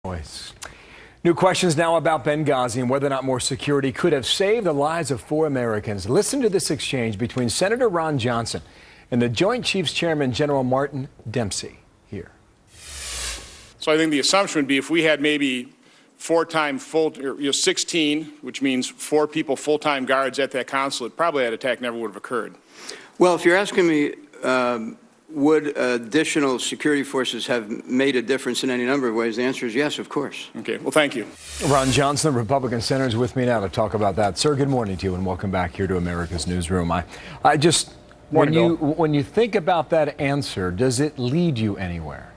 Voice. New questions now about Benghazi and whether or not more security could have saved the lives of 4 Americans. Listen to this exchange between Senator Ron Johnson and the Joint Chiefs Chairman General Martin Dempsey here. So I think the assumption would be if we had maybe 16, which means 4 people full-time guards at that consulate, probably that attack never would have occurred. Well, if you're asking me, would additional security forces have made a difference in any number of ways? The answer is yes, of course. Okay, well, thank you. Ron Johnson, the Republican senator, is with me now to talk about that. Sir, good morning to you and welcome back here to America's Newsroom. When you think about that answer, does it lead you anywhere?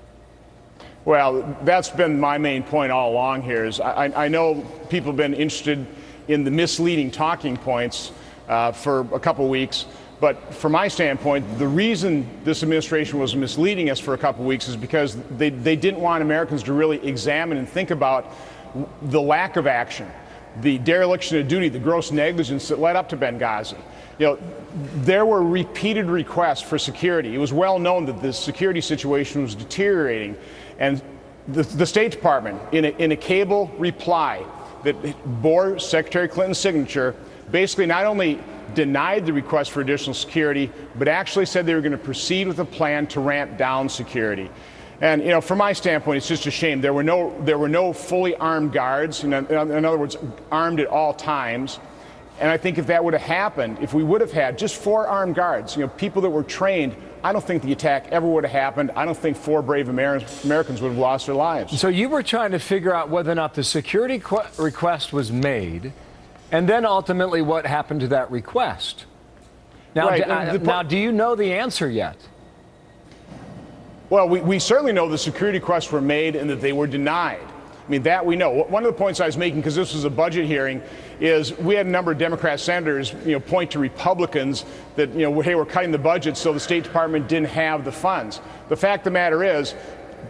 Well, that's been my main point all along here. Is I know people have been interested in the misleading talking points for a couple weeks. But from my standpoint, the reason this administration was misleading us for a couple weeks is because they didn't want Americans to really examine and think about the lack of action, the dereliction of duty, the gross negligence that led up to Benghazi. You know, there were repeated requests for security. It was well known that the security situation was deteriorating. And the State Department, in a cable reply that bore Secretary Clinton's signature, basically not only denied the request for additional security, but actually said they were going to proceed with a plan to ramp down security. And, you know, from my standpoint, it's just a shame. There were no fully armed guards, in other words, armed at all times. And I think if that would have happened, if we would have had just 4 armed guards, you know, people that were trained, I don't think the attack ever would have happened. I don't think 4 brave Americans would have lost their lives. So you were trying to figure out whether or not the security request was made, and then ultimately what happened to that request. Now, right. Now, do you know the answer yet? Well, we certainly know the security requests were made and that they were denied. I mean, that we know. One of the points I was making, because this was a budget hearing, is we had a number of Democrat senators, you know, point to Republicans that, you know, hey, we're cutting the budget, so the State Department didn't have the funds. The fact of the matter is,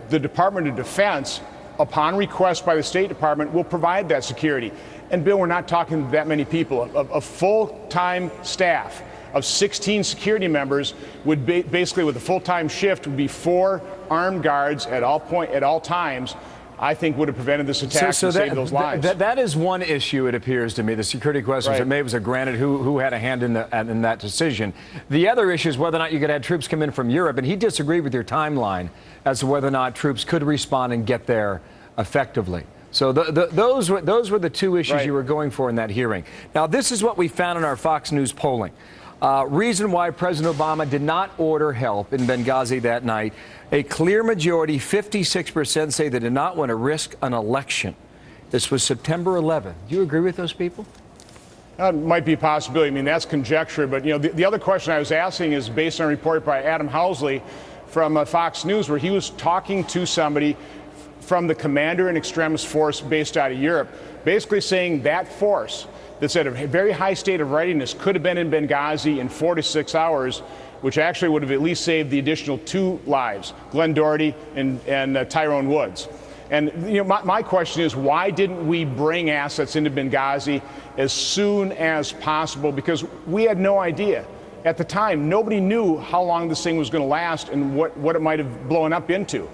the Department of Defense, upon request by the State Department, will provide that security. And Bill, we're not talking that many people. A full-time staff of 16 security members would basically, with a full-time shift, would be 4 armed guards at all times. I think would have prevented this attack and saved those lives. That is one issue, it appears to me. The security questions that made was granted who had a hand in that decision. The other issue is whether or not you could have troops come in from Europe, and he disagreed with your timeline as to whether or not troops could respond and get there effectively. So those were the 2 issues you were going for in that hearing. Now, this is what we found in our Fox News polling. Reason why President Obama did not order help in Benghazi that night. A clear majority, 56%, say they did not want to risk an election. This was September 11th. Do you agree with those people? That might be a possibility. I mean, that's conjecture. But, you know, the other question I was asking is based on a report by Adam Housley from Fox News, where he was talking to somebody from the Commander in Extremis force based out of Europe, basically saying that force that's at a very high state of readiness could have been in Benghazi in 4 to 6 hours, which actually would have at least saved the additional 2 lives, Glenn Doherty and Tyrone Woods. And, you know, my question is, why didn't we bring assets into Benghazi as soon as possible? Because we had no idea. At the time, nobody knew how long this thing was going to last and what it might have blown up into.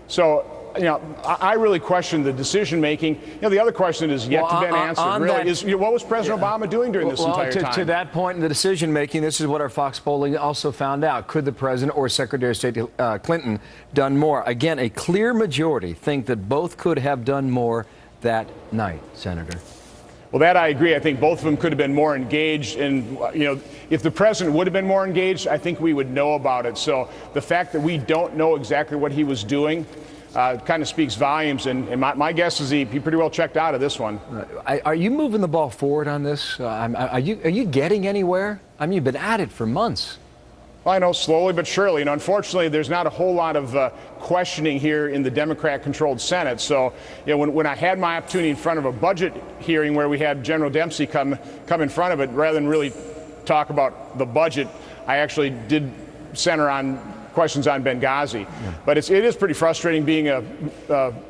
So, you know, I really question the decision-making. You know, the other question is yet to be answered. Really, is, you know, what was President Obama doing during this entire time? To that point in the decision-making, this is what our Fox polling also found out. Could the President or Secretary of State Clinton done more? Again, a clear majority think that both could have done more that night, Senator. Well, that I agree. I think both of them could have been more engaged. And, you know, if the president would have been more engaged, I think we would know about it. So the fact that we don't know exactly what he was doing kind of speaks volumes, and my guess is he pretty well checked out of this one. Are you moving the ball forward on this? Are you getting anywhere? I mean, you've been at it for months. Well, I know, slowly but surely. And unfortunately, there's not a whole lot of questioning here in the Democrat-controlled Senate. So, you know, when I had my opportunity in front of a budget hearing where we had General Dempsey come in front of it, rather than really talk about the budget, I actually did center on questions on Benghazi. Yeah. But it is pretty frustrating being a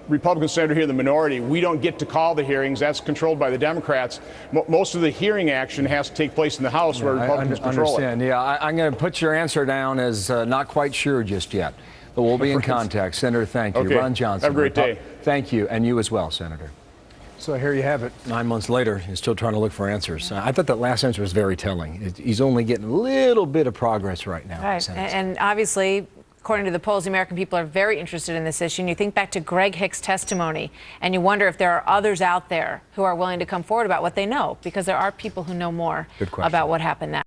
Republican senator here in the minority. We don't get to call the hearings. That's controlled by the Democrats. Most of the hearing action has to take place in the House, where Republicans control it. Yeah, I'm going to put your answer down as not quite sure just yet. But we'll be in contact. Senator, thank you. Okay. Ron Johnson. Have a great day. Thank you, and you as well, Senator. So here you have it. 9 months later, he's still trying to look for answers. I thought that last answer was very telling. He's only getting a little bit of progress right now. Right, and obviously, according to the polls, the American people are very interested in this issue. And you think back to Greg Hicks' testimony, and you wonder if there are others out there who are willing to come forward about what they know, because there are people who know more about what happened that